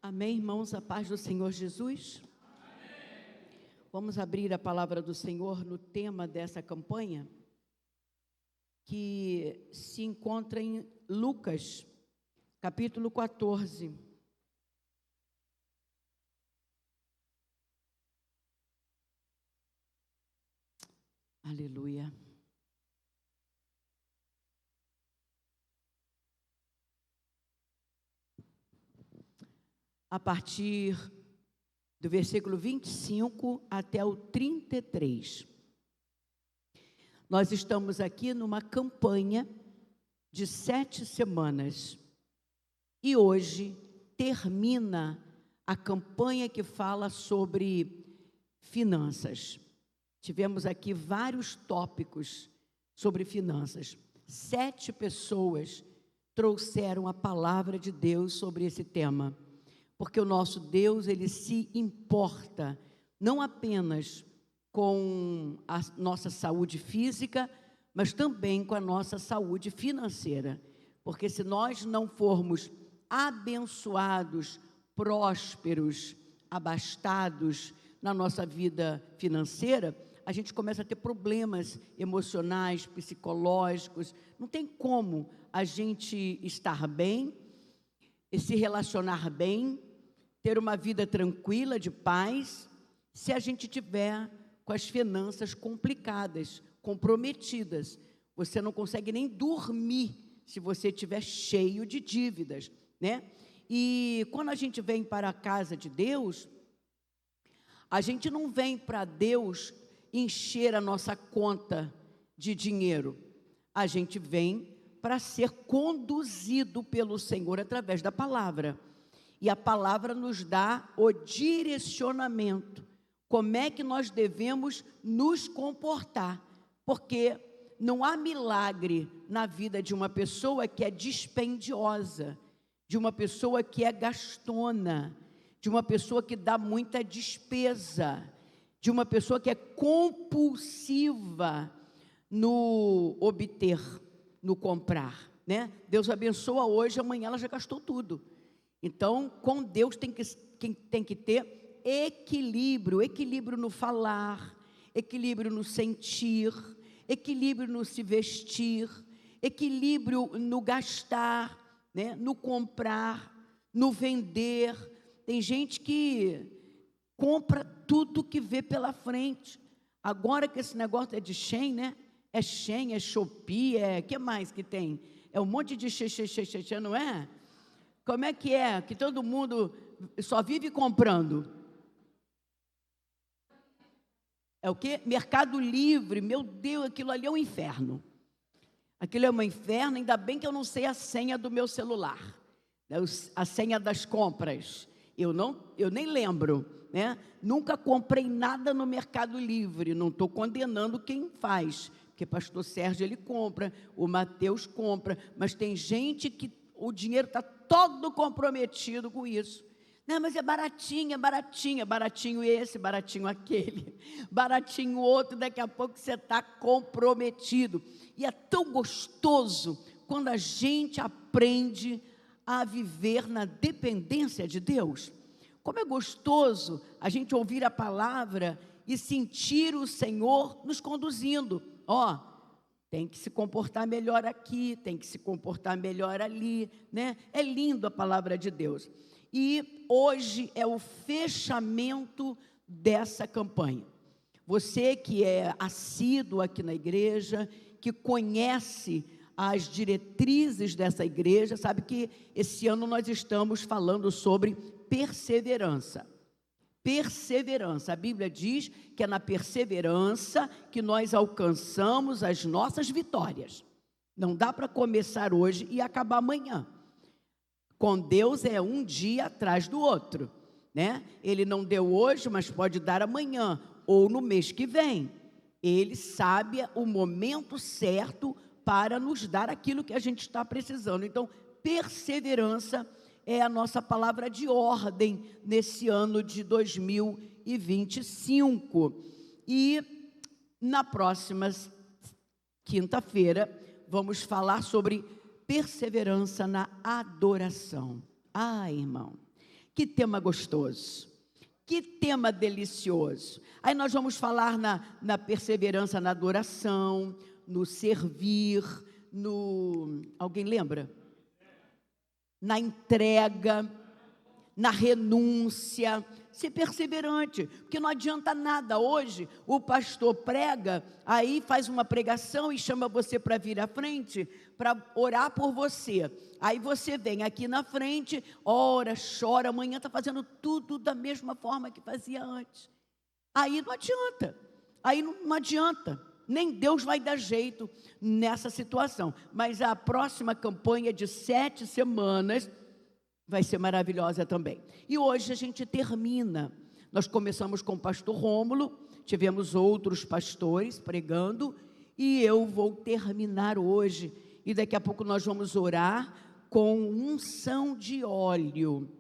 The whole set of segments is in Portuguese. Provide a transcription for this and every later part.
Amém, irmãos, a paz do Senhor Jesus? Amém. Vamos abrir a palavra do Senhor no tema dessa campanha, que se encontra em Lucas, capítulo 14. Aleluia. A partir do versículo 25 até o 33. Nós estamos aqui numa campanha de 7 semanas. E hoje termina a campanha que fala sobre finanças. Tivemos aqui vários tópicos sobre finanças. 7 pessoas trouxeram a palavra de Deus sobre esse tema. Porque o nosso Deus, Ele se importa não apenas com a nossa saúde física, mas também com a nossa saúde financeira. Porque se nós não formos abençoados, prósperos, abastados na nossa vida financeira, a gente começa a ter problemas emocionais, psicológicos. Não tem como a gente estar bem, e se relacionar bem, ter uma vida tranquila, de paz, se a gente tiver com as finanças complicadas, comprometidas. Você não consegue nem dormir se você estiver cheio de dívidas, né? E quando a gente vem para a casa de Deus, a gente não vem para Deus encher a nossa conta de dinheiro. A gente vem para ser conduzido pelo Senhor através da palavra. E a palavra nos dá o direcionamento. Como é que nós devemos nos comportar? Porque não há milagre na vida de uma pessoa que é dispendiosa, de uma pessoa que é gastona, de uma pessoa que dá muita despesa, de uma pessoa que é compulsiva no obter, no comprar, né? Deus abençoa hoje, amanhã ela já gastou tudo. Então, com Deus tem que ter equilíbrio no falar, equilíbrio no sentir, equilíbrio no se vestir, equilíbrio no gastar, né? No comprar, no vender. Tem gente que compra tudo que vê pela frente. Agora que esse negócio é de Shein, né? É Shein, é Shopee, que mais que tem? É um monte de xe, não é? Como é que todo mundo só vive comprando? É o quê? Mercado Livre. Meu Deus, aquilo ali é um inferno. Aquilo é um inferno, ainda bem que eu não sei a senha do meu celular, a senha das compras. Eu nem lembro, né? Nunca comprei nada no Mercado Livre. Não estou condenando quem faz, porque pastor Sérgio, ele compra, o Mateus compra, mas tem gente que o dinheiro está todo comprometido com isso. Não, mas é baratinho, baratinho esse, baratinho aquele, baratinho outro, daqui a pouco você está comprometido. E é tão gostoso quando a gente aprende a viver na dependência de Deus. Como é gostoso a gente ouvir a palavra e sentir o Senhor nos conduzindo. Tem que se comportar melhor aqui, tem que se comportar melhor ali, né? É lindo a palavra de Deus. E hoje é o fechamento dessa campanha. Você que é assíduo aqui na igreja, que conhece as diretrizes dessa igreja, sabe que esse ano nós estamos falando sobre perseverança. Perseverança, a Bíblia diz que é na perseverança que nós alcançamos as nossas vitórias. Não dá para começar hoje e acabar amanhã. Com Deus é um dia atrás do outro, né? Ele não deu hoje, mas pode dar amanhã ou no mês que vem. Ele sabe o momento certo para nos dar aquilo que a gente está precisando. Então, perseverança é a nossa palavra de ordem nesse ano de 2025. E na próxima quinta-feira vamos falar sobre perseverança na adoração. Irmão, Que tema gostoso, que tema delicioso. Aí nós vamos falar na perseverança na adoração, no servir, alguém lembra? Na entrega, na renúncia, ser perseverante, porque não adianta nada. Hoje o pastor prega, aí faz uma pregação e chama você para vir à frente, para orar por você. Aí você vem aqui na frente, ora, chora, amanhã está fazendo tudo da mesma forma que fazia antes. Aí não adianta, não adianta, nem Deus vai dar jeito nessa situação. Mas a próxima campanha de 7 semanas vai ser maravilhosa também. E hoje a gente termina. Nós começamos com o pastor Rômulo, tivemos outros pastores pregando, e eu vou terminar hoje. E daqui a pouco nós vamos orar com unção de óleo.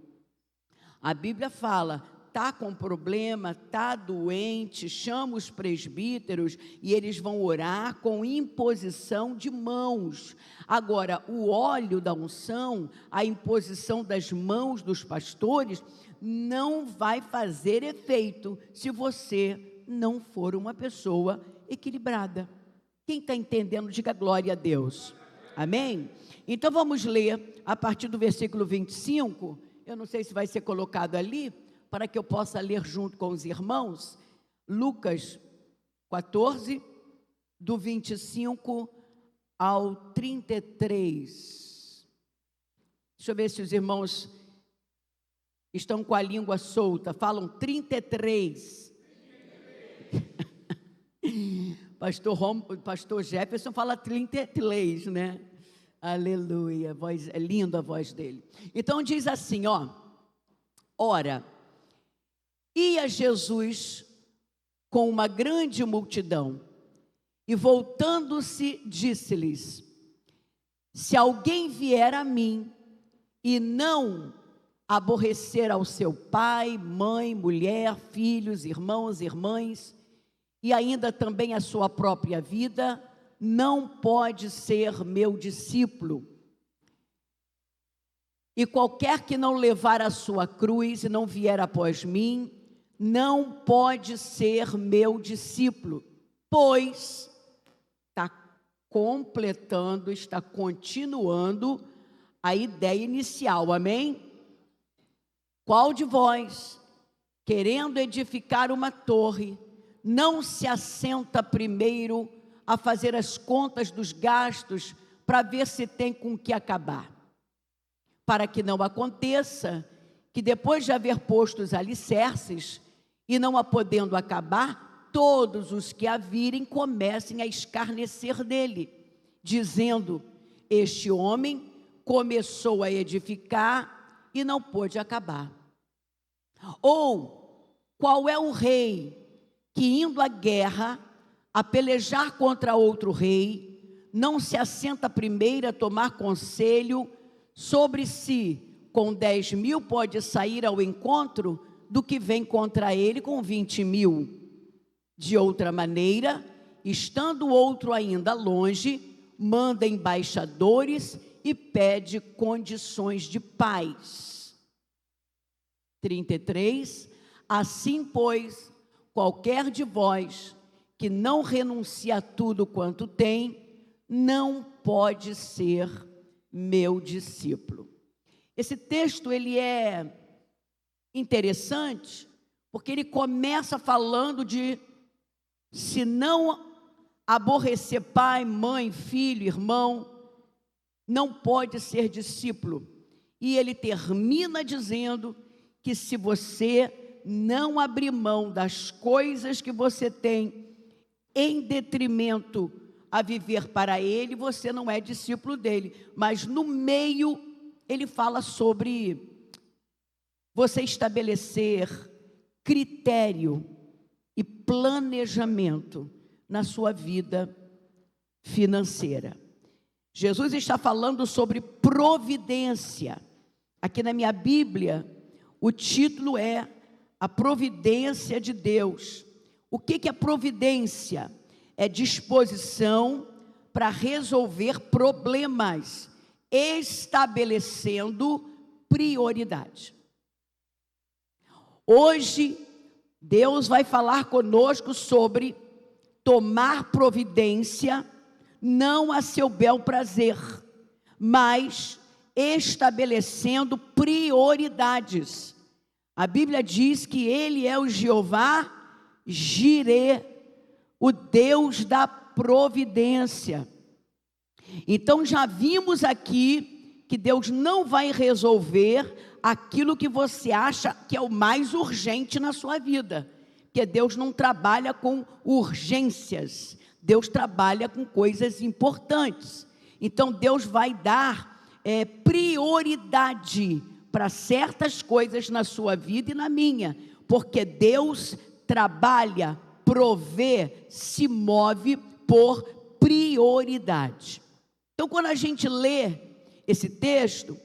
A Bíblia fala, está com problema, está doente, chama os presbíteros e eles vão orar com imposição de mãos. Agora, o óleo da unção, a imposição das mãos dos pastores, não vai fazer efeito se você não for uma pessoa equilibrada. Quem está entendendo, diga glória a Deus. Amém? Então vamos ler a partir do versículo 25, eu não sei se vai ser colocado ali, para que eu possa ler junto com os irmãos, Lucas 14, do 25 ao 33. Deixa eu ver se os irmãos estão com a língua solta, falam 33. Pastor Jefferson fala 33, né? Aleluia, é linda a voz dele. Então diz assim, ora, ia Jesus com uma grande multidão, e voltando-se, disse-lhes: se alguém vier a mim, e não aborrecer ao seu pai, mãe, mulher, filhos, irmãos, irmãs, e ainda também a sua própria vida, não pode ser meu discípulo. E qualquer que não levar a sua cruz e não vier após mim, não pode ser meu discípulo. Pois está completando, está continuando a ideia inicial, amém? Qual de vós, querendo edificar uma torre, não se assenta primeiro a fazer as contas dos gastos para ver se tem com que acabar? Para que não aconteça que depois de haver posto os alicerces e não a podendo acabar, todos os que a virem comecem a escarnecer dele, dizendo: este homem começou a edificar e não pôde acabar. Ou, qual é o rei que, indo à guerra, a pelejar contra outro rei, não se assenta primeiro a tomar conselho sobre si, com 10.000 pode sair ao encontro do que vem contra ele com 20.000. De outra maneira, estando o outro ainda longe, manda embaixadores e pede condições de paz. 33. Assim, pois, qualquer de vós que não renuncia a tudo quanto tem, não pode ser meu discípulo. Esse texto, ele é interessante, porque ele começa falando de se não aborrecer pai, mãe, filho, irmão, não pode ser discípulo. E ele termina dizendo que se você não abrir mão das coisas que você tem, em detrimento a viver para ele, você não é discípulo dele. Mas no meio, ele fala sobre você estabelecer critério e planejamento na sua vida financeira. Jesus está falando sobre providência. Aqui na minha Bíblia, o título é A Providência de Deus. O que é providência? É disposição para resolver problemas, estabelecendo prioridade. Hoje, Deus vai falar conosco sobre tomar providência, não a seu bel prazer, mas estabelecendo prioridades. A Bíblia diz que Ele é o Jeová Jirê, o Deus da providência. Então já vimos aqui que Deus não vai resolver aquilo que você acha que é o mais urgente na sua vida, porque Deus não trabalha com urgências, Deus trabalha com coisas importantes. Então Deus vai dar prioridade para certas coisas na sua vida e na minha, porque Deus trabalha, provê, se move por prioridade. Então, quando a gente lê esse texto,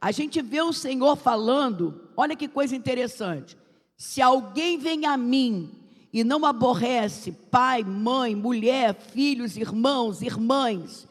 a gente vê o Senhor falando, olha que coisa interessante: se alguém vem a mim e não aborrece pai, mãe, mulher, filhos, irmãos, irmãs,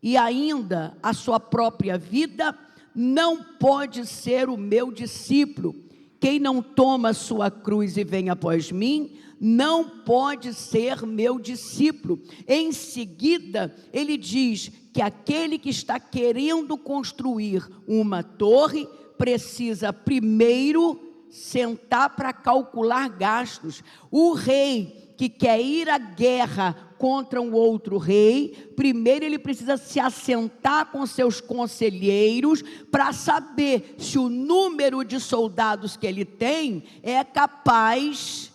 e ainda a sua própria vida, não pode ser o meu discípulo. Quem não toma a sua cruz e vem após mim, não pode ser meu discípulo. Em seguida, ele diz que aquele que está querendo construir uma torre, precisa primeiro sentar para calcular gastos. O rei que quer ir à guerra contra um outro rei, primeiro ele precisa se assentar com seus conselheiros para saber se o número de soldados que ele tem é capaz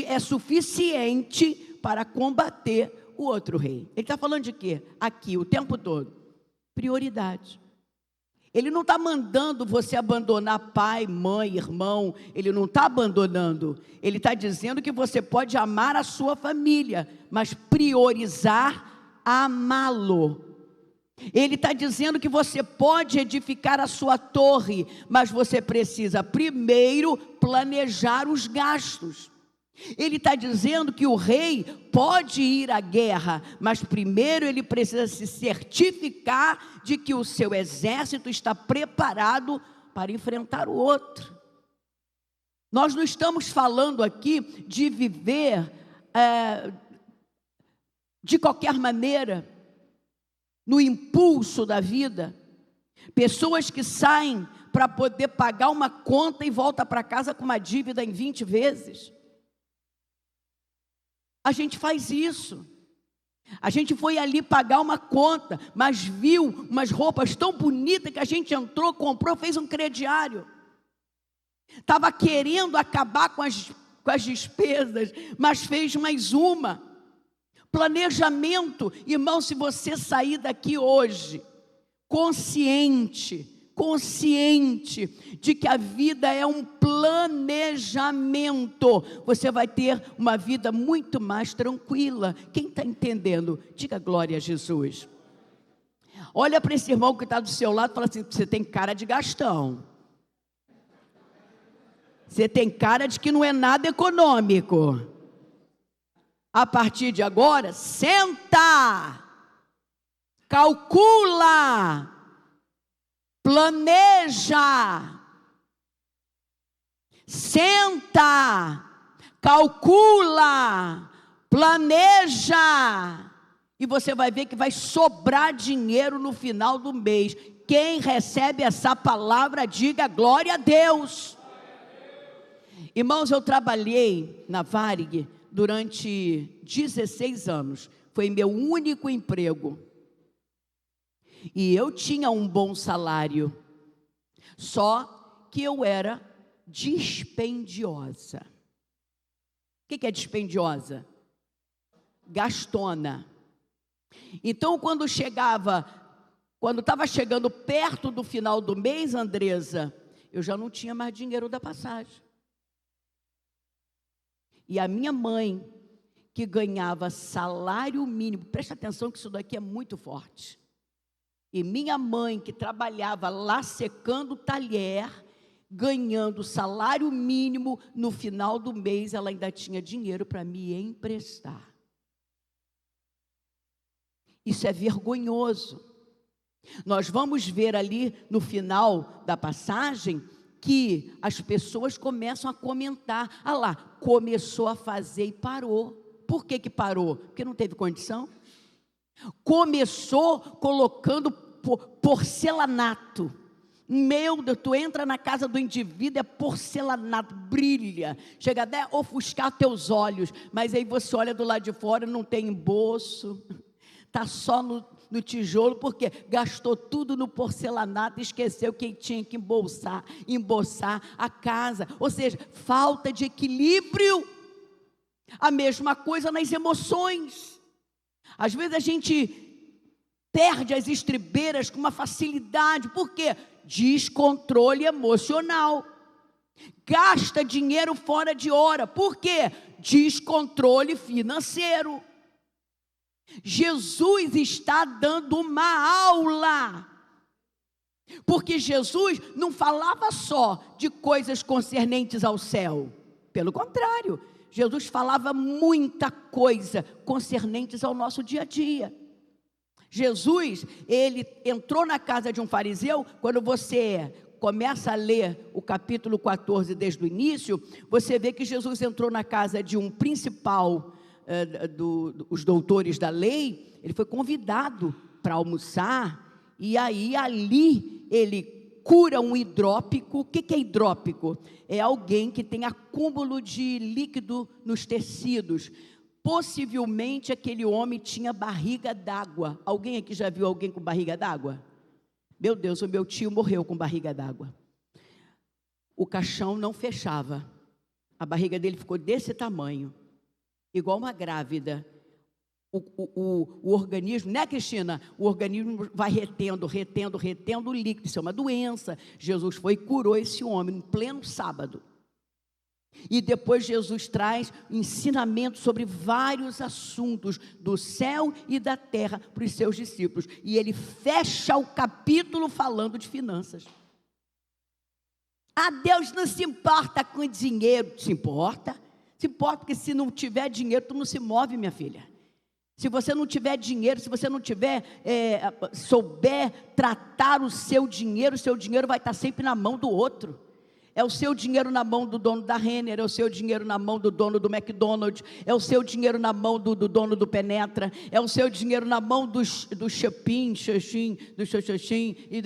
é suficiente para combater o outro rei. Ele está falando de quê? Aqui, o tempo todo. Prioridade. Ele não está mandando você abandonar pai, mãe, irmão. Ele não está abandonando. Ele está dizendo que você pode amar a sua família, mas priorizar amá-lo. Ele está dizendo que você pode edificar a sua torre, mas você precisa primeiro planejar os gastos. Ele está dizendo que o rei pode ir à guerra, mas primeiro ele precisa se certificar de que o seu exército está preparado para enfrentar o outro. Nós não estamos falando aqui de viver de qualquer maneira, no impulso da vida. Pessoas que saem para poder pagar uma conta e voltam para casa com uma dívida em 20 vezes. A gente faz isso. A gente foi ali pagar uma conta, mas viu umas roupas tão bonitas que a gente entrou, comprou, fez um crediário. Estava querendo acabar com as despesas, mas fez mais uma. Planejamento. Irmão, se você sair daqui hoje consciente de que a vida é um planejamento, você vai ter uma vida muito mais tranquila. Quem está entendendo? Diga glória a Jesus. Olha para esse irmão que está do seu lado e fala assim: você tem cara de gastão. Você tem cara de que não é nada econômico. A partir de agora, senta, calcula, planeja, senta, calcula, planeja, e você vai ver que vai sobrar dinheiro no final do mês. Quem recebe essa palavra, diga glória a Deus. Irmãos, eu trabalhei na Varig durante 16 anos, foi meu único emprego. E eu tinha um bom salário, só que eu era dispendiosa. O que é dispendiosa? Gastona. Então, quando estava chegando perto do final do mês, Andresa, eu já não tinha mais dinheiro da passagem. E a minha mãe, que ganhava salário mínimo, presta atenção que isso daqui é muito forte. E minha mãe, que trabalhava lá secando talher, ganhando salário mínimo, no final do mês ela ainda tinha dinheiro para me emprestar. Isso é vergonhoso. Nós vamos ver ali no final da passagem que as pessoas começam a comentar: ah lá, começou a fazer e parou. Por que parou? Porque não teve condição. Começou colocando porcelanato. Meu Deus, tu entra na casa do indivíduo, é porcelanato, brilha, chega até a ofuscar teus olhos, mas aí você olha do lado de fora, não tem embolso, está só no tijolo, porque gastou tudo no porcelanato, esqueceu quem tinha que embolsar a casa, ou seja, falta de equilíbrio. A mesma coisa nas emoções. Às vezes a gente perde as estribeiras com uma facilidade. Por quê? Descontrole emocional. Gasta dinheiro fora de hora. Por quê? Descontrole financeiro. Jesus está dando uma aula, porque Jesus não falava só de coisas concernentes ao céu. Pelo contrário, Jesus falava muita coisa concernentes ao nosso dia a dia. Jesus, ele entrou na casa de um fariseu. Quando você começa a ler o capítulo 14 desde o início, você vê que Jesus entrou na casa de um principal dos doutores da lei. Ele foi convidado para almoçar, e aí ali ele cura um hidrópico. O que é hidrópico? É alguém que tem acúmulo de líquido nos tecidos. Possivelmente aquele homem tinha barriga d'água. Alguém aqui já viu alguém com barriga d'água? Meu Deus, o meu tio morreu com barriga d'água. O caixão não fechava, a barriga dele ficou desse tamanho, igual uma grávida. O organismo, né, Cristina? O organismo vai retendo o líquido. Isso é uma doença. Jesus foi e curou esse homem em pleno sábado. E depois Jesus traz ensinamento sobre vários assuntos do céu e da terra para os seus discípulos. E ele fecha o capítulo falando de finanças. Ah, Deus não se importa com dinheiro. Se importa? Se importa, porque se não tiver dinheiro, tu não se move, minha filha. Se você não tiver dinheiro, se você não souber tratar o seu dinheiro vai estar sempre na mão do outro. É o seu dinheiro na mão do dono da Renner, é o seu dinheiro na mão do dono do McDonald's, é o seu dinheiro na mão do dono do Penetra, é o seu dinheiro na mão do Chapim, e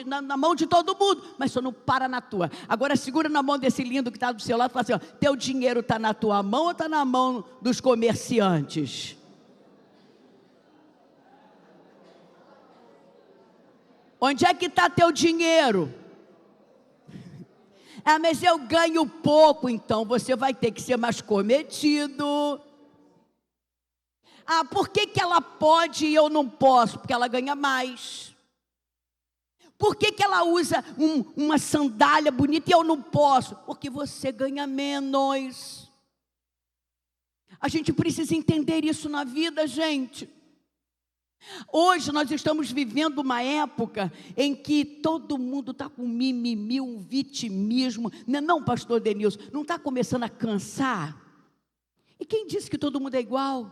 na mão de todo mundo, mas só não para na tua. Agora segura na mão desse lindo que está do seu lado e fala assim: ó, teu dinheiro está na tua mão ou está na mão dos comerciantes? Onde é que está teu dinheiro? Ah, mas eu ganho pouco. Então você vai ter que ser mais cometido. Ah, por que ela pode e eu não posso? Porque ela ganha mais. Por que ela usa uma sandália bonita e eu não posso? Porque você ganha menos. A gente precisa entender isso na vida, gente. Hoje nós estamos vivendo uma época em que todo mundo está com mimimi, um vitimismo. Não, pastor Denilson, não está começando a cansar? E quem disse que todo mundo é igual?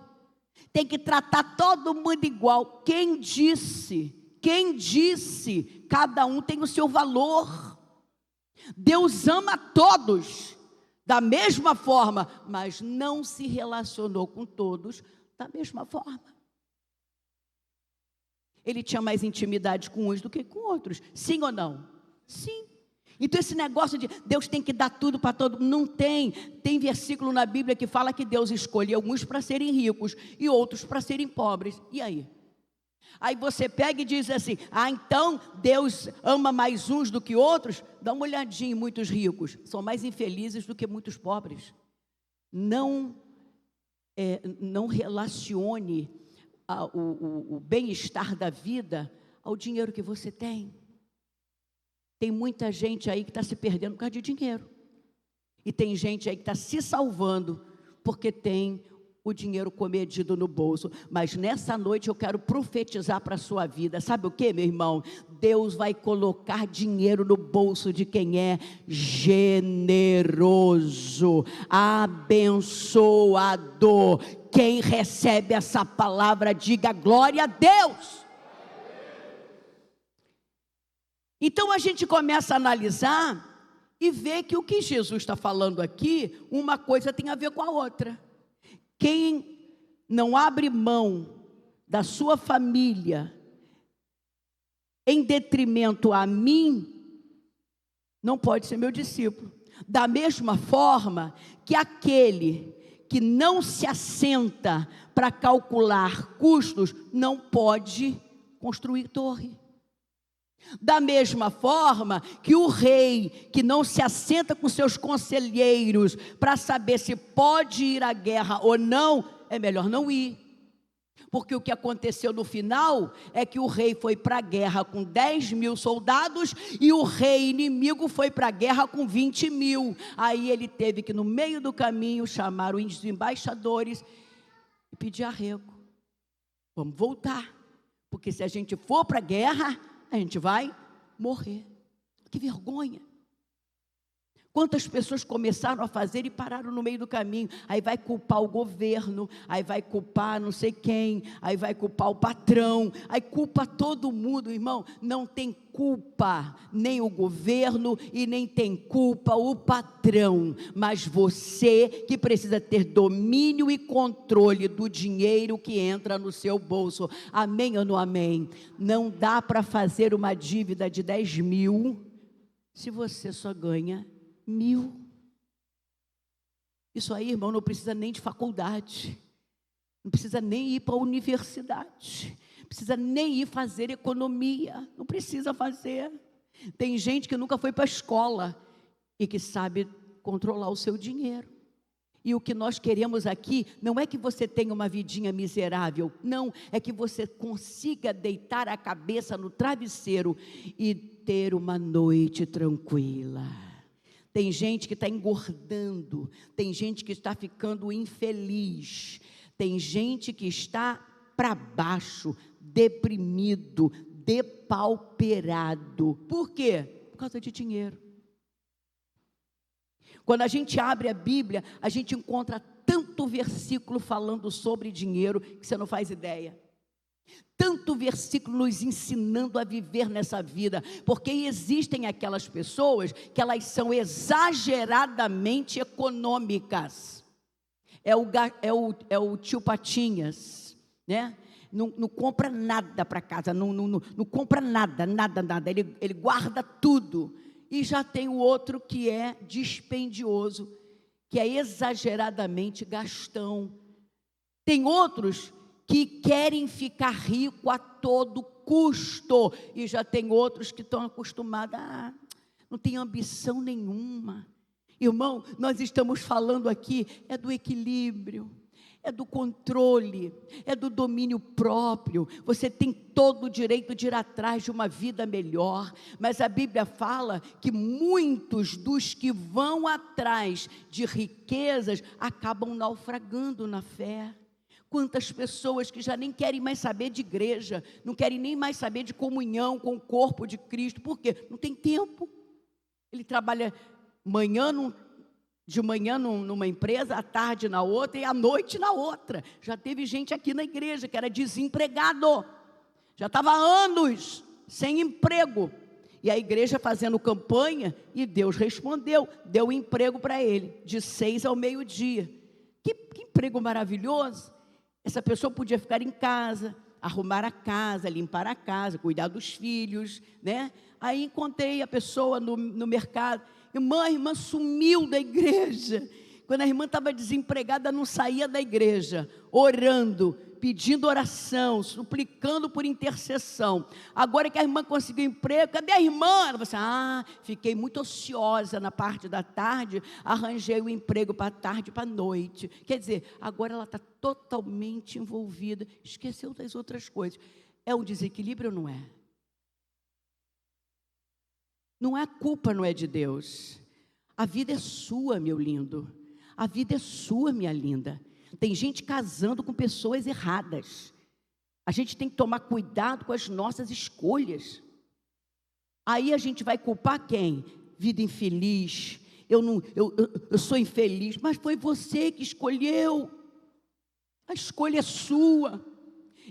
Tem que tratar todo mundo igual. Quem disse? Quem disse? Cada um tem o seu valor. Deus ama todos da mesma forma, mas não se relacionou com todos da mesma forma. Ele tinha mais intimidade com uns do que com outros. Sim ou não? Sim. Então esse negócio de Deus tem que dar tudo para todo mundo, não tem. Tem versículo na Bíblia que fala que Deus escolhe alguns para serem ricos e outros para serem pobres. E aí? Aí você pega e diz assim: ah, então Deus ama mais uns do que outros? Dá uma olhadinha em muitos ricos, são mais infelizes do que muitos pobres. Não relacione o bem-estar da vida ao dinheiro que você tem. Tem muita gente aí que está se perdendo por causa de dinheiro. E tem gente aí que está se salvando porque tem o dinheiro comedido no bolso. Mas nessa noite eu quero profetizar para a sua vida. Sabe o que, meu irmão? Deus vai colocar dinheiro no bolso de quem é generoso, abençoador. Quem recebe essa palavra, diga glória a Deus. Então a gente começa a analisar e ver que o que Jesus está falando aqui, uma coisa tem a ver com a outra. Quem não abre mão da sua família em detrimento a mim, não pode ser meu discípulo. Da mesma forma que aquele que não se assenta para calcular custos, não pode construir torre. Da mesma forma que o rei que não se assenta com seus conselheiros para saber se pode ir à guerra ou não, é melhor não ir. Porque o que aconteceu no final é que o rei foi para a guerra com 10.000 soldados e o rei inimigo foi para a guerra com 20.000. Aí ele teve que, no meio do caminho, chamar os embaixadores e pedir arrego. Vamos voltar, porque se a gente for para a guerra, a gente vai morrer. Que vergonha. Quantas pessoas começaram a fazer e pararam no meio do caminho? Aí vai culpar o governo, aí vai culpar não sei quem, aí vai culpar o patrão, aí culpa todo mundo, irmão. Não tem culpa nem o governo e nem tem culpa o patrão, mas você que precisa ter domínio e controle do dinheiro que entra no seu bolso. Amém ou não amém? Não dá para fazer uma dívida de 10.000 se você só ganha 1.000. Isso aí, irmão, não precisa nem de faculdade, não precisa nem ir para a universidade, não precisa nem ir fazer economia, não precisa fazer. Tem gente que nunca foi para a escola e que sabe controlar o seu dinheiro. E o que nós queremos aqui não é que você tenha uma vidinha miserável, não, é que você consiga deitar a cabeça no travesseiro e ter uma noite tranquila. Tem gente que está engordando, tem gente que está ficando infeliz, tem gente que está para baixo, deprimido, depauperado. Por quê? Por causa de dinheiro. Quando a gente abre a Bíblia, a gente encontra tanto versículo falando sobre dinheiro que você não faz ideia. Tanto versículo nos ensinando a viver nessa vida, porque existem aquelas pessoas que elas são exageradamente econômicas. É o tio Patinhas, né? Não compra nada para casa, não compra nada, ele guarda tudo. E já tem o outro que é dispendioso, que é exageradamente gastão. Tem outros que querem ficar rico a todo custo, e já tem outros que estão acostumados não tem ambição nenhuma. Irmão, nós estamos falando aqui, é do equilíbrio, é do controle, é do domínio próprio. Você tem todo o direito de ir atrás de uma vida melhor, mas a Bíblia fala que muitos dos que vão atrás de riquezas acabam naufragando na fé. Quantas pessoas que já nem querem mais saber de igreja, não querem nem mais saber de comunhão com o corpo de Cristo, por quê? Não tem tempo. Ele trabalha de manhã numa empresa, à tarde na outra e à noite na outra. Já teve gente aqui na igreja que era desempregado, já estava há anos sem emprego, e a igreja fazendo campanha, e Deus respondeu, deu emprego para ele, de 6 ao meio-dia. Que emprego maravilhoso! Essa pessoa podia ficar em casa, arrumar a casa, limpar a casa, cuidar dos filhos, né? Aí encontrei a pessoa no mercado. A irmã sumiu da igreja. Quando a irmã estava desempregada, não saía da igreja, orando, pedindo oração, suplicando por intercessão. Agora que a irmã conseguiu emprego, cadê a irmã? Ela falou assim, fiquei muito ociosa na parte da tarde, arranjei o emprego para a tarde e para a noite. Quer dizer, agora ela está totalmente envolvida, esqueceu das outras coisas. É um desequilíbrio ou não é? Não é a culpa, não é de Deus. A vida é sua, meu lindo. A vida é sua, minha linda. Tem gente casando com pessoas erradas. A gente tem que tomar cuidado com as nossas escolhas. Aí a gente vai culpar quem? Vida infeliz. Eu sou infeliz. Mas foi você que escolheu. A escolha é sua.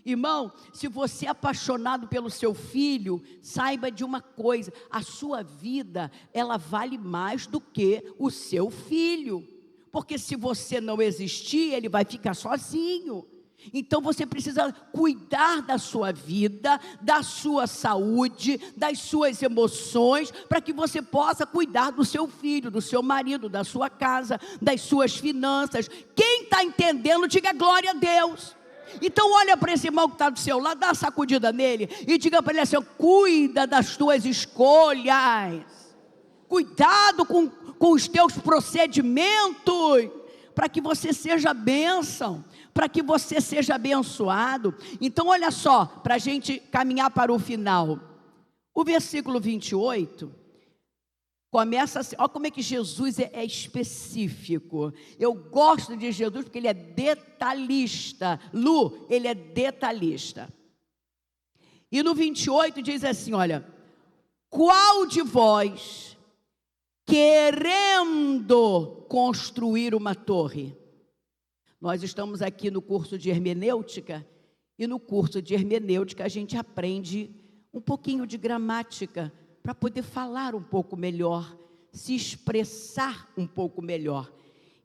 Irmão, se você é apaixonado pelo seu filho, saiba de uma coisa: a sua vida, ela vale mais do que o seu filho, porque se você não existir, ele vai ficar sozinho. Então você precisa cuidar da sua vida, da sua saúde, das suas emoções, para que você possa cuidar do seu filho, do seu marido, da sua casa, das suas finanças. Quem está entendendo, diga glória a Deus. Então olha para esse irmão que está do seu lado, dá uma sacudida nele e diga para ele assim: cuida das tuas escolhas, cuidado com os teus procedimentos, para que você seja bênção, para que você seja abençoado. Então olha só, para a gente caminhar para o final, o versículo 28, começa assim, olha como é que Jesus é específico. Eu gosto de Jesus porque ele é detalhista. Lu, ele é detalhista. E no 28 diz assim, olha: qual de vós, querendo construir uma torre? Nós estamos aqui no curso de hermenêutica, e no curso de hermenêutica a gente aprende um pouquinho de gramática, para poder falar um pouco melhor, se expressar um pouco melhor.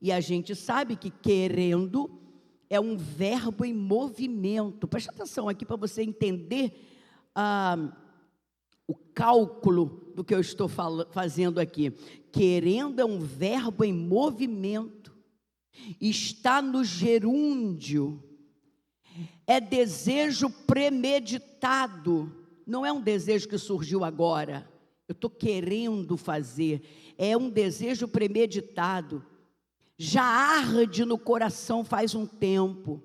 E a gente sabe que querendo é um verbo em movimento. Presta atenção aqui para você entender o cálculo do que eu estou fazendo aqui. Querendo é um verbo em movimento, está no gerúndio, é desejo premeditado. Não é um desejo que surgiu agora, eu estou querendo fazer, é um desejo premeditado, já arde no coração faz um tempo,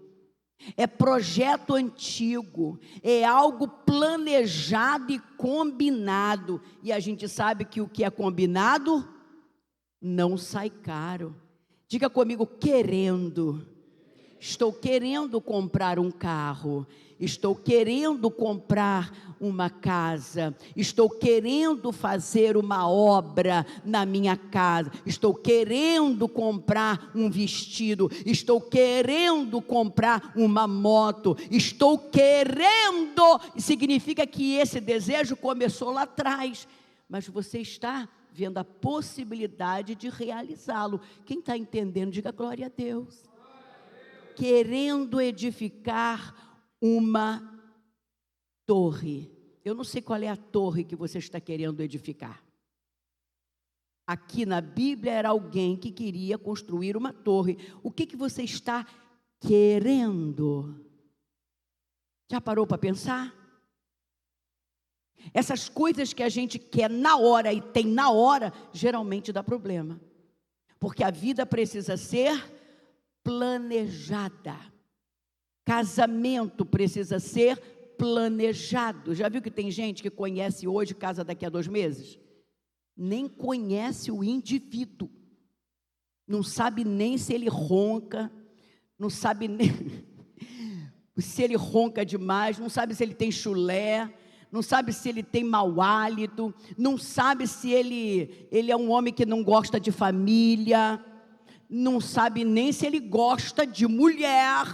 é projeto antigo, é algo planejado e combinado, e a gente sabe que o que é combinado não sai caro. Diga comigo: querendo. Estou querendo comprar um carro, estou querendo comprar uma casa, estou querendo fazer uma obra na minha casa, estou querendo comprar um vestido, estou querendo comprar uma moto, estou querendo, significa que esse desejo começou lá atrás, mas você está vendo a possibilidade de realizá-lo. Quem está entendendo, diga glória a Deus. Querendo edificar uma torre. Eu não sei qual é a torre que você está querendo edificar. Aqui na Bíblia era alguém que queria construir uma torre. O que você está querendo? Já parou para pensar? Essas coisas que a gente quer na hora e tem na hora, geralmente dá problema. Porque a vida precisa ser planejada. Casamento precisa ser planejado. Já viu que tem gente que conhece hoje, casa daqui a 2 meses? Nem conhece o indivíduo. Não sabe nem se ele ronca, não sabe nem se ele ronca demais, não sabe se ele tem chulé, não sabe se ele tem mau hálito, não sabe se ele é um homem que não gosta de família, não sabe nem se ele gosta de mulher,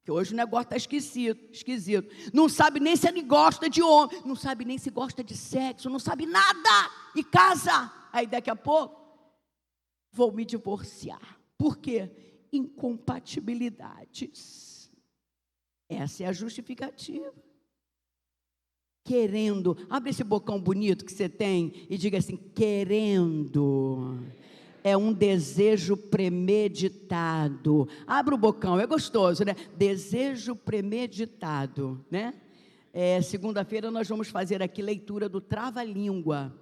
que hoje o negócio está esquisito, não sabe nem se ele gosta de homem, não sabe nem se gosta de sexo, não sabe nada, e casa, aí daqui a pouco, vou me divorciar. Por quê? Incompatibilidades. Essa é a justificativa. Querendo, abre esse bocão bonito que você tem e diga assim: querendo. É um desejo premeditado. Abra o bocão, é gostoso, né? Desejo premeditado, né? Segunda-feira nós vamos fazer aqui leitura do trava-língua,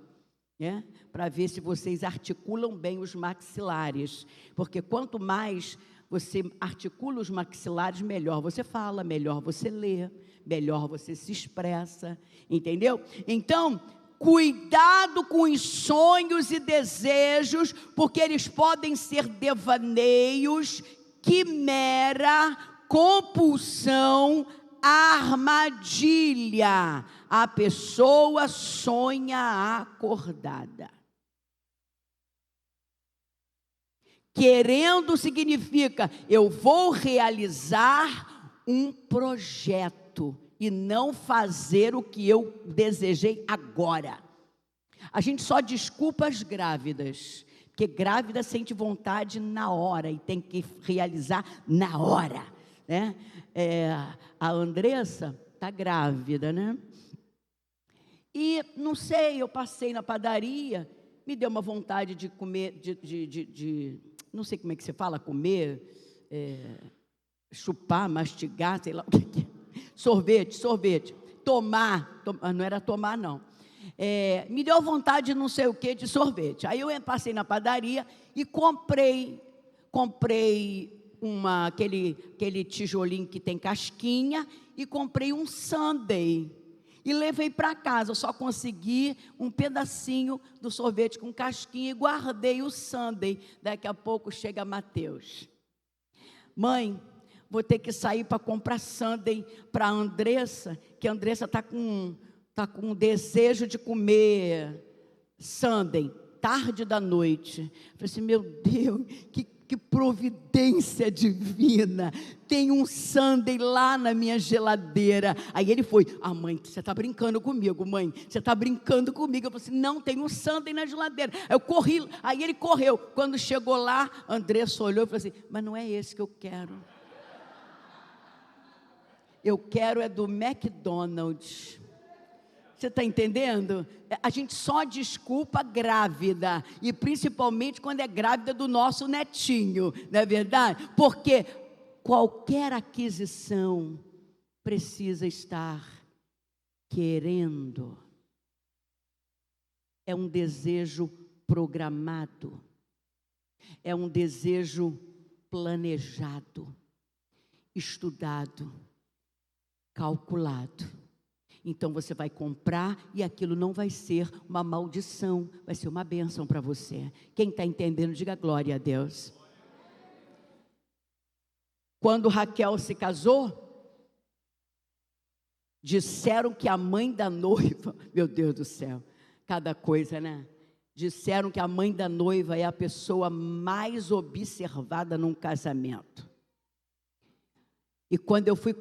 né? Para ver se vocês articulam bem os maxilares. Porque quanto mais você articula os maxilares, melhor você fala, melhor você lê, melhor você se expressa, entendeu? Então, cuidado com os sonhos e desejos, porque eles podem ser devaneios, quimera, compulsão, armadilha. A pessoa sonha acordada. Querendo significa, eu vou realizar um projeto e não fazer o que eu desejei agora. A gente só desculpa as grávidas, porque grávida sente vontade na hora e tem que realizar na hora, né? A Andressa está grávida, né? E não sei, eu passei na padaria, me deu uma vontade de comer, não sei como é que você fala, comer, chupar, mastigar, sei lá o que é. Sorvete, tomar, não era tomar não, me deu vontade de não sei o que, de sorvete. Aí eu passei na padaria e comprei aquele tijolinho que tem casquinha, e comprei um sundae, e levei para casa. Eu só consegui um pedacinho do sorvete com casquinha e guardei o sundae. Daqui a pouco chega Mateus: mãe, vou ter que sair para comprar sundae para a Andressa, que a Andressa está com desejo de comer sundae, tarde da noite. Eu falei assim: meu Deus, que providência divina, tem um sundae lá na minha geladeira. Aí ele foi: mãe, você está brincando comigo, mãe, você está brincando comigo. Eu falei assim: não, tem um sundae na geladeira. Eu corri, aí ele correu. Quando chegou lá, Andressa olhou e falou assim: mas não é esse que eu quero. Eu quero é do McDonald's. Você está entendendo? A gente só desculpa grávida, e principalmente quando é grávida do nosso netinho, não é verdade? Porque qualquer aquisição precisa estar querendo. É um desejo programado, é um desejo planejado, estudado, calculado. Então você vai comprar e aquilo não vai ser uma maldição, vai ser uma bênção para você. Quem está entendendo, diga glória a Deus. Quando Raquel se casou, disseram que a mãe da noiva, meu Deus do céu, cada coisa, né? Disseram que a mãe da noiva é a pessoa mais observada num casamento. E quando eu fui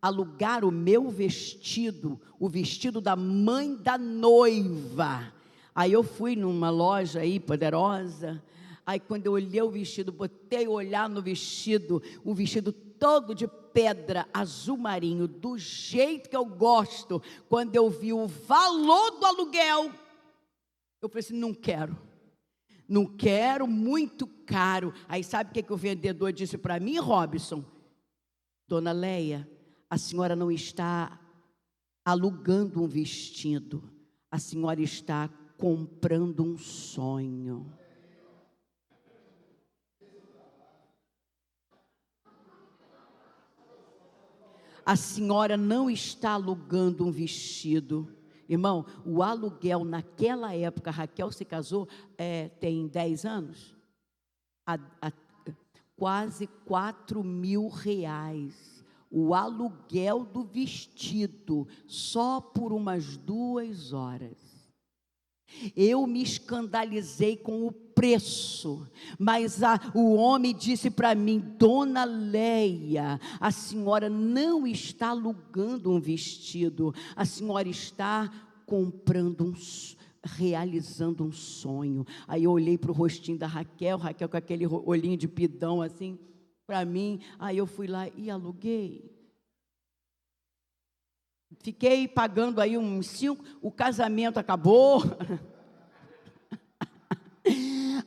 alugar o meu vestido, o vestido da mãe da noiva, aí eu fui numa loja aí poderosa, aí quando eu olhei o vestido, botei o olhar no vestido, o vestido todo de pedra azul marinho, do jeito que eu gosto. Quando eu vi o valor do aluguel, eu falei assim: não quero, muito caro. Aí sabe o que o vendedor disse para mim, Robson? Dona Leia, a senhora não está alugando um vestido, a senhora está comprando um sonho. A senhora não está alugando um vestido. Irmão, o aluguel naquela época, Raquel se casou, tem 10 anos, quase R$4.000. O aluguel do vestido, só por umas 2 horas. Eu me escandalizei com o preço, mas o homem disse para mim: Dona Leia, a senhora não está alugando um vestido, a senhora está realizando um sonho. Aí eu olhei para o rostinho da Raquel com aquele olhinho de pidão assim, para mim. Aí eu fui lá e aluguei. Fiquei pagando aí uns 5, o casamento acabou,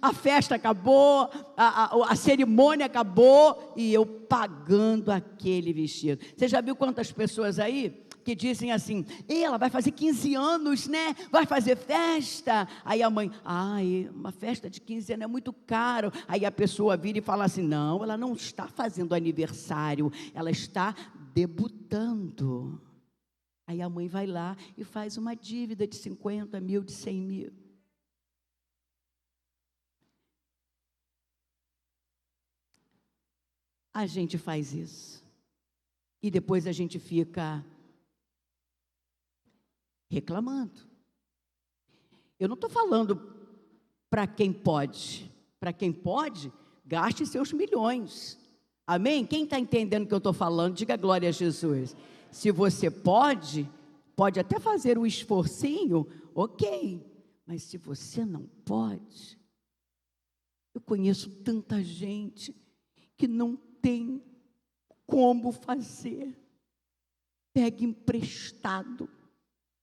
a festa acabou, a cerimônia acabou, e eu pagando aquele vestido. Você já viu quantas pessoas aí que dizem assim: ela vai fazer 15 anos, né? Vai fazer festa. Aí a mãe: uma festa de 15 anos é muito caro. Aí a pessoa vira e fala assim: não, ela não está fazendo aniversário, ela está debutando. Aí a mãe vai lá e faz uma dívida de 50 mil, de 100 mil. A gente faz isso. E depois a gente fica reclamando. Eu não estou falando para quem pode. Para quem pode, gaste seus milhões. Amém? Quem está entendendo o que eu estou falando, diga glória a Jesus. Se você pode até fazer um esforcinho, ok. Mas se você não pode, eu conheço tanta gente que não tem como fazer. Pega emprestado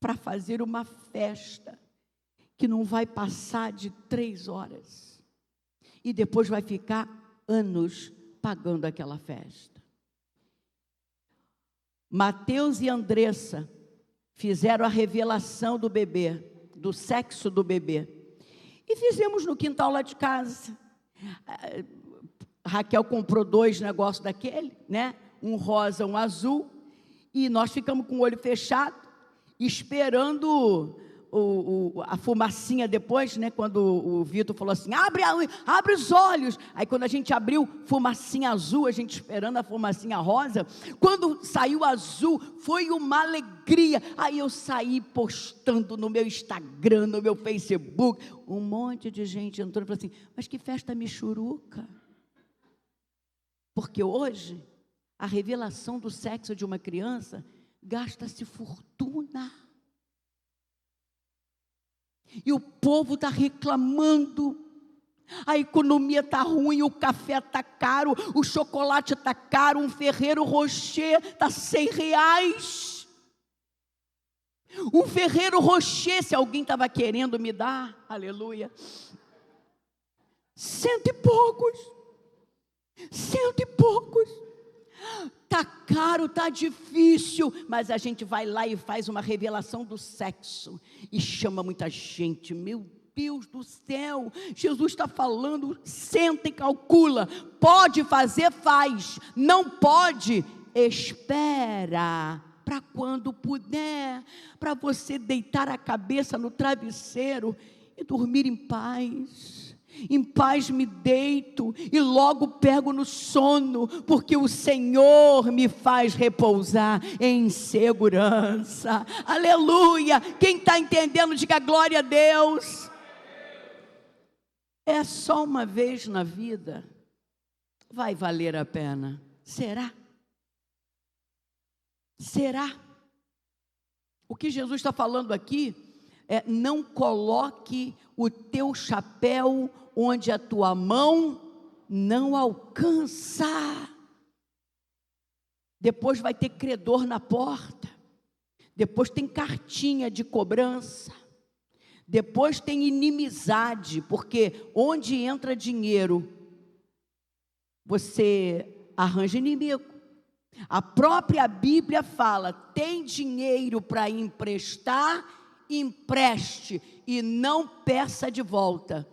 para fazer uma festa que não vai passar de 3 horas. E depois vai ficar anos pagando aquela festa. Mateus e Andressa fizeram a revelação do bebê, do sexo do bebê. E fizemos no quintal lá de casa. Raquel comprou 2 negócios daquele, né? Um rosa, um azul. E nós ficamos com o olho fechado, esperando a fumacinha depois, né? Quando o Vitor falou assim, abre os olhos. Aí quando a gente abriu, fumacinha azul, a gente esperando a fumacinha rosa. Quando saiu azul, foi uma alegria. Aí eu saí postando no meu Instagram, no meu Facebook. Um monte de gente entrou e falou assim, mas que festa michuruca. Porque hoje, a revelação do sexo de uma criança, gasta-se fortuna. E o povo está reclamando, a economia está ruim, o café está caro, o chocolate está caro, um Ferrero Rocher está R$100. Um Ferrero Rocher, se alguém estava querendo me dar, aleluia, 100 e poucos, 100 e poucos. Está caro, está difícil, mas a gente vai lá e faz uma revelação do sexo e chama muita gente. Meu Deus do céu, Jesus está falando, senta e calcula. Pode fazer, faz. Não pode, espera para quando puder, para você deitar a cabeça no travesseiro e dormir em paz. Em paz me deito e logo pego no sono, porque o Senhor me faz repousar em segurança. Aleluia! Quem está entendendo, diga glória a Deus. É só uma vez na vida, vai valer a pena. Será? Será? O que Jesus está falando aqui é: não coloque o teu chapéu onde a tua mão não alcança. Depois vai ter credor na porta, depois tem cartinha de cobrança, depois tem inimizade, porque onde entra dinheiro, você arranja inimigo. A própria Bíblia fala: tem dinheiro para emprestar, empreste e não peça de volta.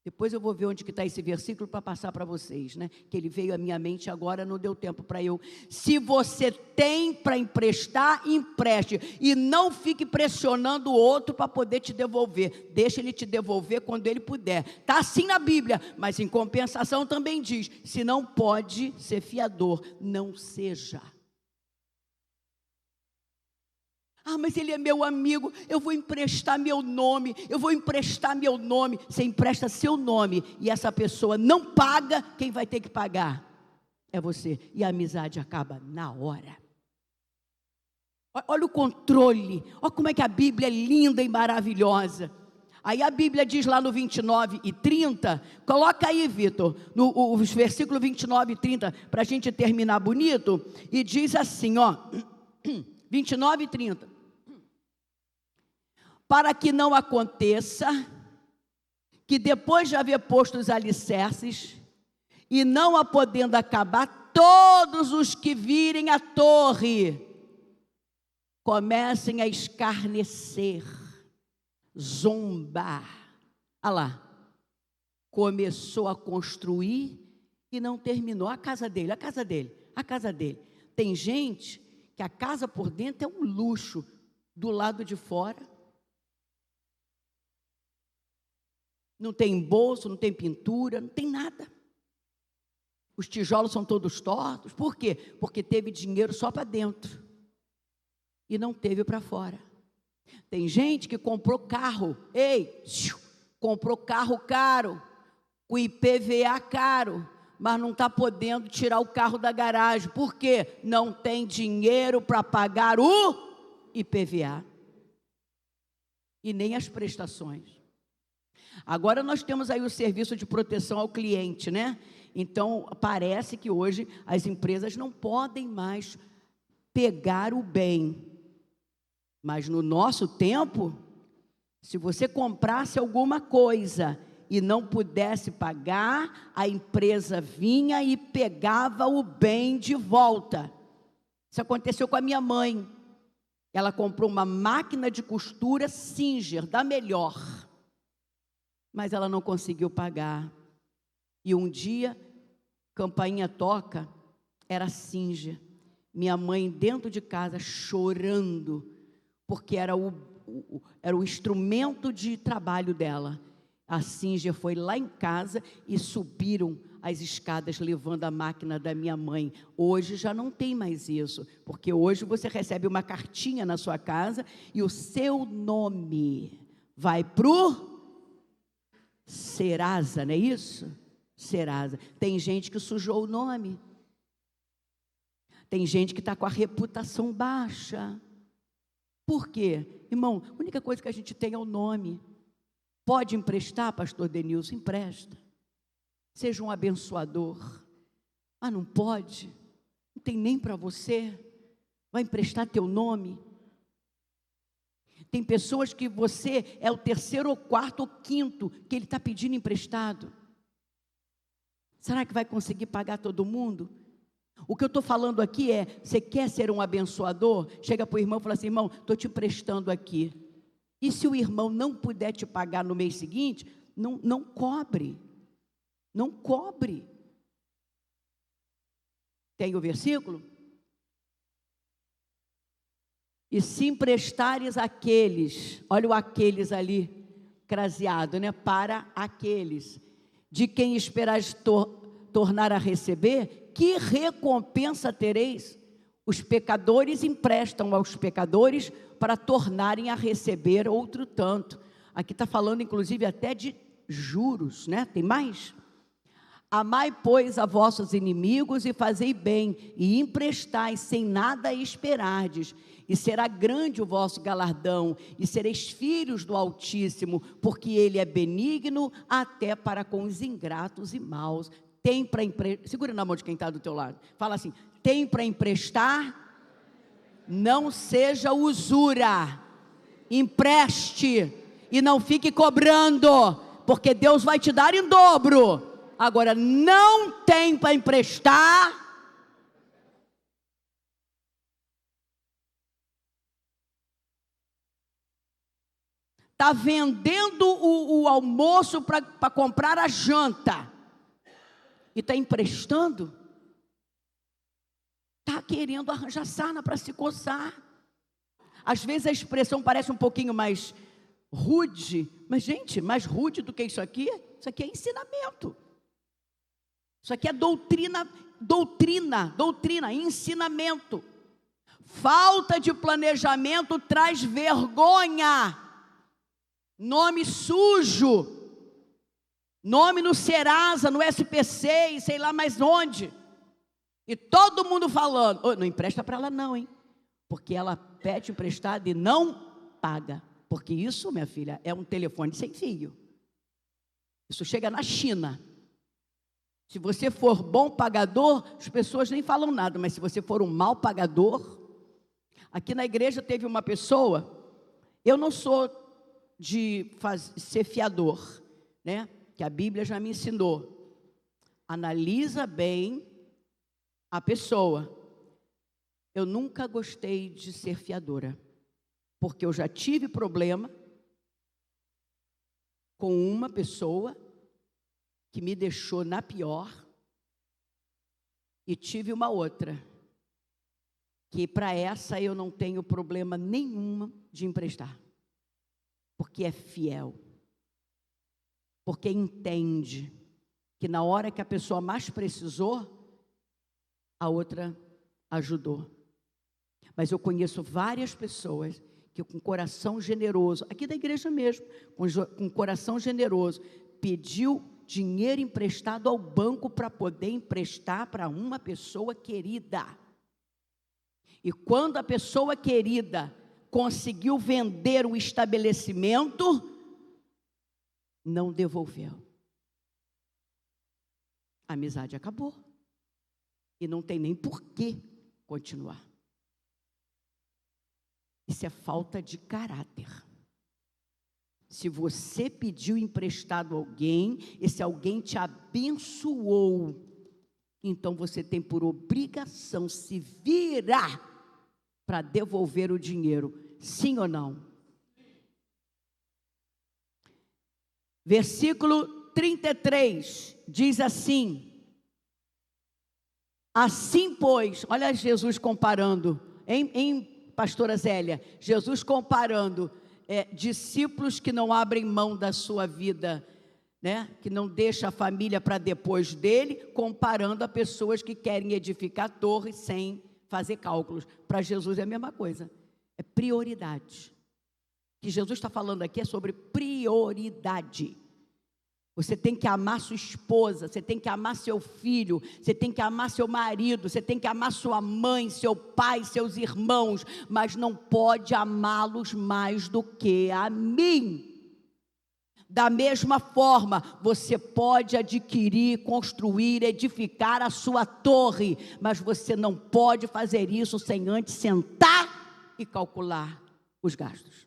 Depois eu vou ver onde que está esse versículo para passar para vocês, né? Que ele veio à minha mente agora, não deu tempo para eu. Se você tem para emprestar, empreste. E não fique pressionando o outro para poder te devolver. Deixa ele te devolver quando ele puder. Está assim na Bíblia, mas em compensação também diz: se não pode ser fiador, não seja. Ah, mas ele é meu amigo, eu vou emprestar meu nome, Você empresta seu nome e essa pessoa não paga, quem vai ter que pagar é você. E a amizade acaba na hora. Olha o controle, olha como é que a Bíblia é linda e maravilhosa. Aí a Bíblia diz lá no 29 e 30, coloca aí, Vitor, no versículo 29 e 30, para a gente terminar bonito, e diz assim, ó, 29 e 30. Para que não aconteça que depois de haver posto os alicerces, e não a podendo acabar, todos os que virem a torre comecem a escarnecer, zombar. Olha lá, começou a construir e não terminou. A casa dele. Tem gente que a casa por dentro é um luxo, do lado de fora não tem bolso, não tem pintura, não tem nada. Os tijolos são todos tortos. Por quê? Porque teve dinheiro só para dentro e não teve para fora. Tem gente que comprou carro, comprou carro caro, com IPVA caro, mas não está podendo tirar o carro da garagem. Por quê? Não tem dinheiro para pagar o IPVA e nem as prestações. Agora nós temos aí o serviço de proteção ao cliente, né? Então, parece que hoje as empresas não podem mais pegar o bem. Mas no nosso tempo, se você comprasse alguma coisa e não pudesse pagar, a empresa vinha e pegava o bem de volta. Isso aconteceu com a minha mãe. Ela comprou uma máquina de costura Singer, da melhor, mas ela não conseguiu pagar. E um dia, campainha toca, era Singer. Minha mãe dentro de casa chorando, porque era o instrumento de trabalho dela. A Singer foi lá em casa e subiram as escadas levando a máquina da minha mãe. Hoje já não tem mais isso, porque hoje você recebe uma cartinha na sua casa e o seu nome vai pro Serasa, não é isso? Serasa. Tem gente que sujou o nome. Tem gente que está com a reputação baixa. Por quê? Irmão, a única coisa que a gente tem é o nome. Pode emprestar, pastor Denilson? Empresta. Seja um abençoador. Ah, não pode? Não tem nem para você? Vai emprestar teu nome? Tem pessoas que você é o terceiro, ou quarto, ou quinto que ele está pedindo emprestado. Será que vai conseguir pagar todo mundo? O que eu estou falando aqui é, você quer ser um abençoador? Chega para o irmão e fala assim, irmão, estou te emprestando aqui. E se o irmão não puder te pagar no mês seguinte, não cobre. Não cobre. Tem o versículo? E se emprestares aqueles, olha o aqueles ali, craseado, né? Para aqueles, de quem esperais tornar a receber, que recompensa tereis? Os pecadores emprestam aos pecadores para tornarem a receber outro tanto. Aqui está falando inclusive até de juros, né? Tem mais? Amai, pois, a vossos inimigos e fazei bem, e emprestai sem nada esperardes, e será grande o vosso galardão, e sereis filhos do Altíssimo, porque Ele é benigno até para com os ingratos e maus. Tem para emprestar, segura na mão de quem está do teu lado, fala assim, tem para emprestar, não seja usura, empreste, e não fique cobrando, porque Deus vai te dar em dobro. Agora, não tem para emprestar, está vendendo o almoço para comprar a janta, e está emprestando, está querendo arranjar sarna para se coçar. Às vezes a expressão parece um pouquinho mais rude, mas gente, mais rude do que isso aqui é ensinamento. Isso aqui é doutrina, ensinamento. Falta de planejamento traz vergonha, nome sujo, nome no Serasa, no SPC e sei lá mais onde, e todo mundo falando, oh, não empresta para ela não, hein? Porque ela pede emprestado e não paga, porque isso, minha filha, é um telefone sem fio, isso chega na China. Se você for bom pagador, as pessoas nem falam nada, mas se você for um mau pagador, aqui na igreja teve uma pessoa, eu não sou de ser fiador, né? Que a Bíblia já me ensinou. Analisa bem a pessoa. Eu nunca gostei de ser fiadora, porque eu já tive problema com uma pessoa que me deixou na pior, e tive uma outra, que para essa eu não tenho problema nenhum de emprestar, porque é fiel, porque entende que na hora que a pessoa mais precisou, a outra ajudou. Mas eu conheço várias pessoas que com coração generoso, aqui da igreja mesmo, com coração generoso, pediu dinheiro emprestado ao banco para poder emprestar para uma pessoa querida. E quando a pessoa querida conseguiu vender o estabelecimento, não devolveu. A amizade acabou. E não tem nem por que continuar. Isso é falta de caráter. Se você pediu emprestado a alguém, esse alguém te abençoou, então você tem por obrigação se virar para devolver o dinheiro, sim ou não? Versículo 33 diz assim: assim, pois, olha Jesus comparando, pastora Zélia, Jesus comparando discípulos que não abrem mão da sua vida, né? Que não deixa a família para depois dele, comparando a pessoas que querem edificar torres sem fazer cálculos. Para Jesus é a mesma coisa, é prioridade. O que Jesus está falando aqui é sobre prioridade. Você tem que amar sua esposa, você tem que amar seu filho, você tem que amar seu marido, você tem que amar sua mãe, seu pai, seus irmãos, mas não pode amá-los mais do que a mim. Da mesma forma, você pode adquirir, construir, edificar a sua torre, mas você não pode fazer isso sem antes sentar e calcular os gastos.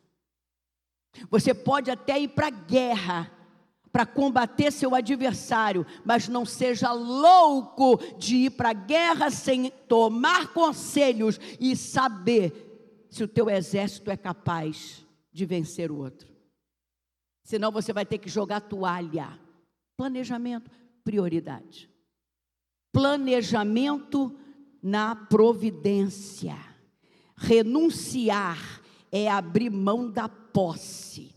Você pode até ir para a guerra, para combater seu adversário, mas não seja louco de ir para a guerra sem tomar conselhos e saber se o teu exército é capaz de vencer o outro. Senão você vai ter que jogar toalha. Planejamento, prioridade. Planejamento na providência. Renunciar é abrir mão da posse.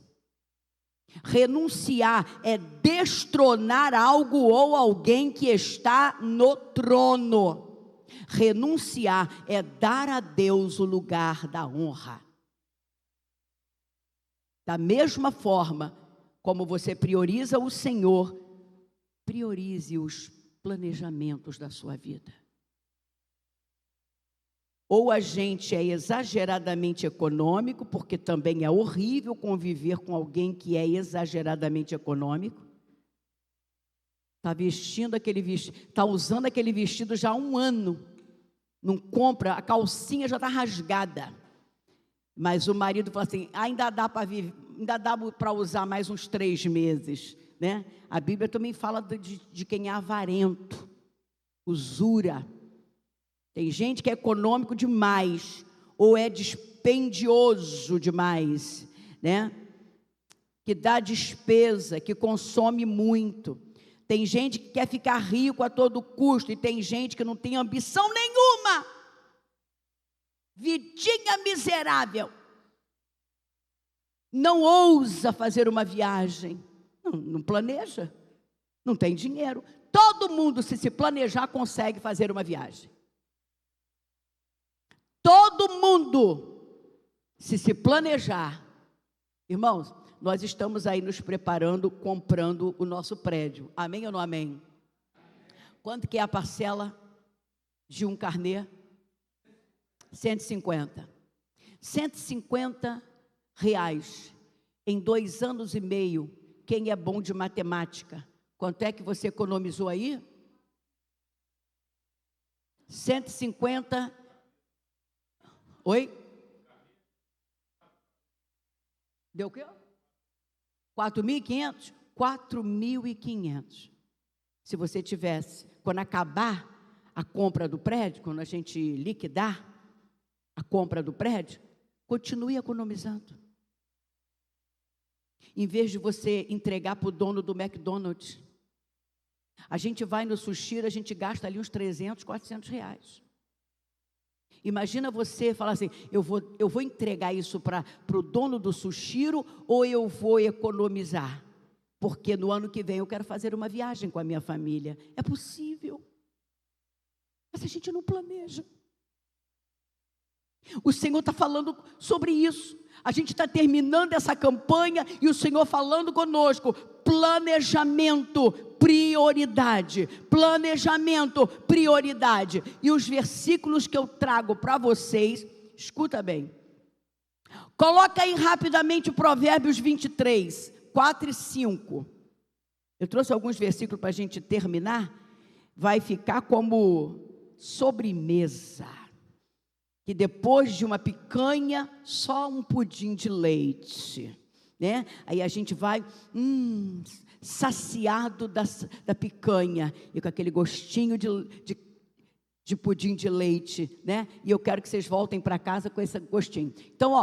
Renunciar é destronar algo ou alguém que está no trono. Renunciar é dar a Deus o lugar da honra. Da mesma forma como você prioriza o Senhor, priorize os planejamentos da sua vida. Ou a gente é exageradamente econômico, porque também é horrível conviver com alguém que é exageradamente econômico. Está vestindo aquele vestido, está usando aquele vestido já há um ano, não compra, a calcinha já está rasgada. Mas o marido fala assim, ainda dá para usar mais uns 3 meses, né? A Bíblia também fala de quem é avarento, usura. Tem gente que é econômico demais, ou é dispendioso demais, né? Que dá despesa, que consome muito. Tem gente que quer ficar rico a todo custo, e tem gente que não tem ambição nenhuma. Vidinha miserável. Não ousa fazer uma viagem, não planeja, não tem dinheiro. Todo mundo, se planejar, consegue fazer uma viagem. Todo mundo, se planejar. Irmãos, nós estamos aí nos preparando, comprando o nosso prédio. Amém ou não amém? Quanto que é a parcela de um carnê? 150. 150 reais. Em 2 anos e meio, quem é bom de matemática? Quanto é que você economizou aí? 150. Oi? Deu o quê? 4.500? 4.500. Se você tivesse, quando acabar a compra do prédio, quando a gente liquidar a compra do prédio, continue economizando. Em vez de você entregar para o dono do McDonald's, a gente vai no sushi, a gente gasta ali uns 300, 400 reais. Imagina você falar assim, eu vou entregar isso para o dono do sushiro, ou eu vou economizar? Porque no ano que vem eu quero fazer uma viagem com a minha família. É possível. Mas a gente não planeja. O Senhor está falando sobre isso. A gente está terminando essa campanha e o Senhor falando conosco. planejamento, prioridade. Planejamento, prioridade. E os versículos que eu trago para vocês, escuta bem. Coloca aí rapidamente Provérbios 23, 4 e 5. Eu trouxe alguns versículos para a gente terminar. Vai ficar como sobremesa. Que depois de uma picanha, só um pudim de leite, né? Aí a gente vai saciado da picanha e com aquele gostinho de pudim de leite, né? E eu quero que vocês voltem para casa com esse gostinho. Então,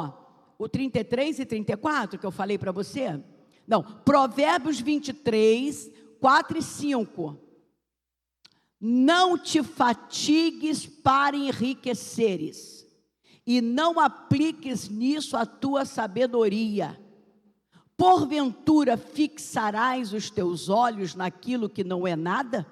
o 33 e 34 que eu falei para você, não, Provérbios 23, 4 e 5. Não te fatigues para enriqueceres, e não apliques nisso a tua sabedoria. Porventura fixarás os teus olhos naquilo que não é nada?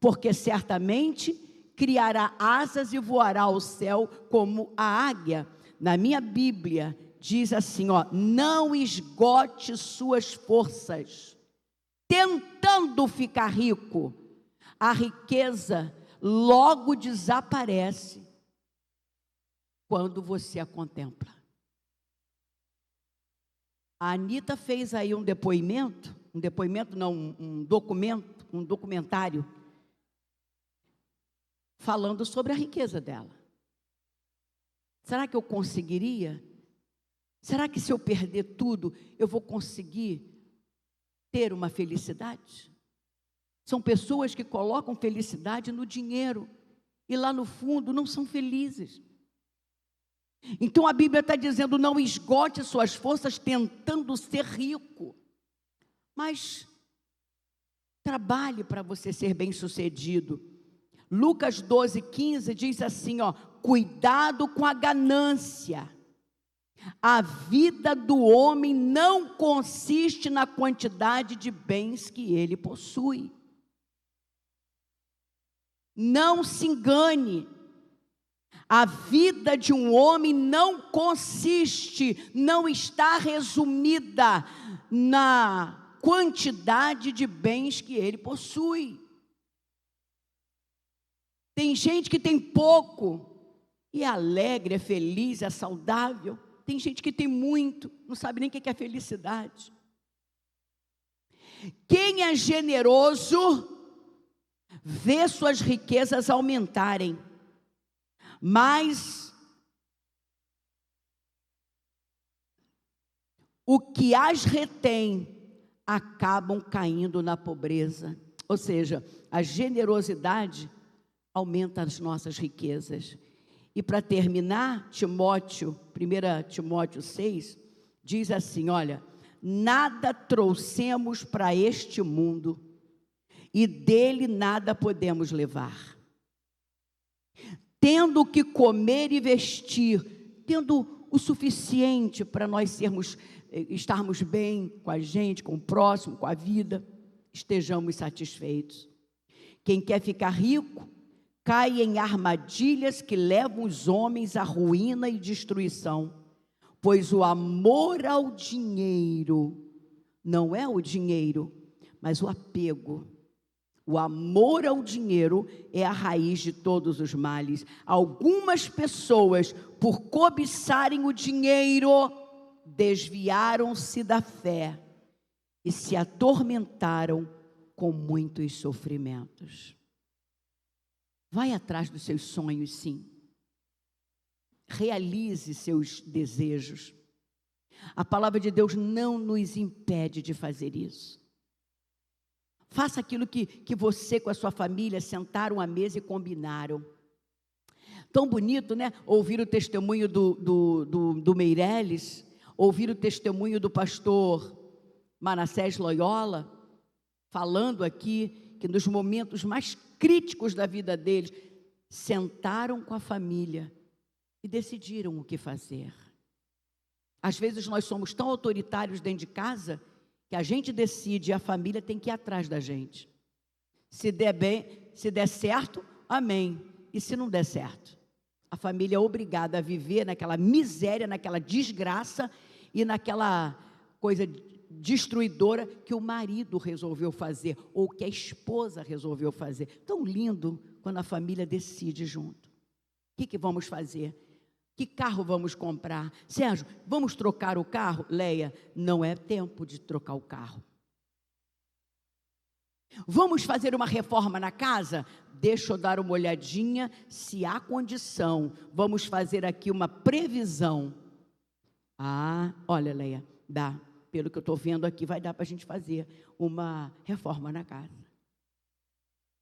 Porque certamente criará asas e voará ao céu como a águia. Na minha Bíblia diz assim, não esgote suas forças, tentando ficar rico. A riqueza logo desaparece quando você a contempla. A Anita fez aí um documentário, falando sobre a riqueza dela. Será que eu conseguiria? Será que se eu perder tudo, eu vou conseguir ter uma felicidade? São pessoas que colocam felicidade no dinheiro e lá no fundo não são felizes. Então a Bíblia está dizendo, não esgote suas forças tentando ser rico, mas trabalhe para você ser bem-sucedido. Lucas 12, 15 diz assim, cuidado com a ganância. A vida do homem não consiste na quantidade de bens que ele possui. Não se engane, a vida de um homem não está resumida na quantidade de bens que ele possui. Tem gente que tem pouco e é alegre, é feliz, é saudável. Tem gente que tem muito, não sabe nem o que é felicidade. Quem é generoso vê suas riquezas aumentarem, mas o que as retém acabam caindo na pobreza. Ou seja, a generosidade aumenta as nossas riquezas. E para terminar, 1 Timóteo 6, diz assim, olha, nada trouxemos para este mundo, e dele nada podemos levar. Tendo o que comer e vestir, tendo o suficiente para nós estarmos bem com a gente, com o próximo, com a vida, estejamos satisfeitos. Quem quer ficar rico, cai em armadilhas que levam os homens à ruína e destruição, pois o amor ao dinheiro, não é o dinheiro, mas o apego. O amor ao dinheiro é a raiz de todos os males. Algumas pessoas, por cobiçarem o dinheiro, desviaram-se da fé e se atormentaram com muitos sofrimentos. Vai atrás dos seus sonhos, sim. Realize seus desejos. A palavra de Deus não nos impede de fazer isso. Faça aquilo que você com a sua família sentaram à mesa e combinaram. Tão bonito, né? Ouvir o testemunho do Meireles, ouvir o testemunho do pastor Manassés Loyola, falando aqui que nos momentos mais críticos da vida deles, sentaram com a família e decidiram o que fazer. Às vezes nós somos tão autoritários dentro de casa, que a gente decide e a família tem que ir atrás da gente. Se der bem, se der certo, amém. E se não der certo, a família é obrigada a viver naquela miséria, naquela desgraça e naquela coisa destruidora que o marido resolveu fazer, ou que a esposa resolveu fazer. Tão lindo quando a família decide junto. O que vamos fazer? Que carro vamos comprar? Sérgio, vamos trocar o carro? Leia, não é tempo de trocar o carro. Vamos fazer uma reforma na casa? Deixa eu dar uma olhadinha se há condição. Vamos fazer aqui uma previsão. Ah, olha, Leia, dá. Pelo que eu estou vendo aqui, vai dar para a gente fazer uma reforma na casa.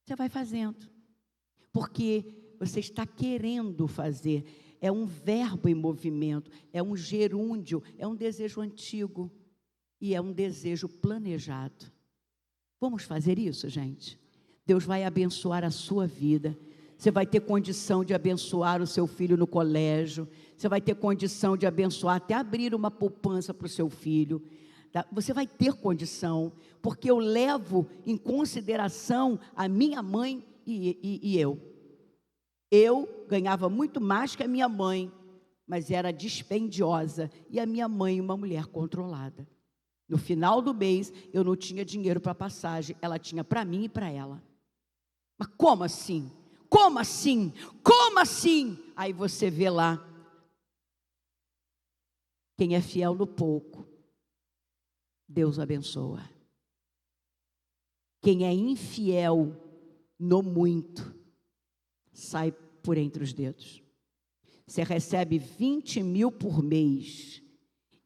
Você vai fazendo, porque você está querendo fazer. É um verbo em movimento, é um gerúndio, é um desejo antigo e é um desejo planejado. Vamos fazer isso, gente? Deus vai abençoar a sua vida. Você vai ter condição de abençoar o seu filho no colégio. Você vai ter condição de abençoar, até abrir uma poupança para o seu filho. Você vai ter condição, porque eu levo em consideração a minha mãe e eu. Eu ganhava muito mais que a minha mãe, mas era dispendiosa. E a minha mãe, uma mulher controlada. No final do mês, eu não tinha dinheiro para passagem. Ela tinha para mim e para ela. Mas como assim? Como assim? Como assim? Aí você vê lá. Quem é fiel no pouco, Deus abençoa. Quem é infiel no muito, sai por entre os dedos. Você recebe 20 mil por mês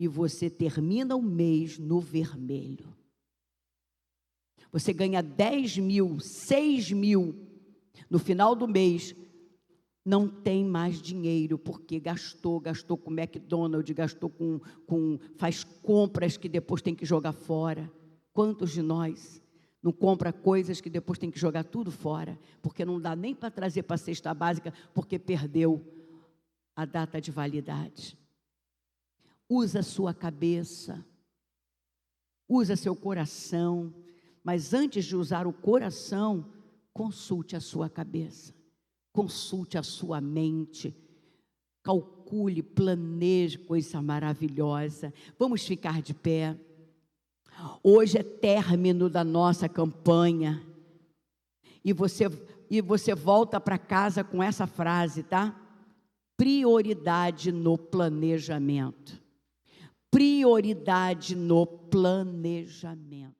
e você termina o mês no vermelho. Você ganha 10 mil, 6 mil, no final do mês, não tem mais dinheiro, porque gastou com McDonald's, gastou faz compras que depois tem que jogar fora. Quantos de nós não compra coisas que depois tem que jogar tudo fora, porque não dá nem para trazer para a cesta básica, porque perdeu a data de validade? Usa a sua cabeça, usa seu coração, mas antes de usar o coração, consulte a sua cabeça, consulte a sua mente, calcule, planeje coisa maravilhosa. Vamos ficar de pé. Hoje é término da nossa campanha, e você volta para casa com essa frase, tá? Prioridade no planejamento. Prioridade no planejamento.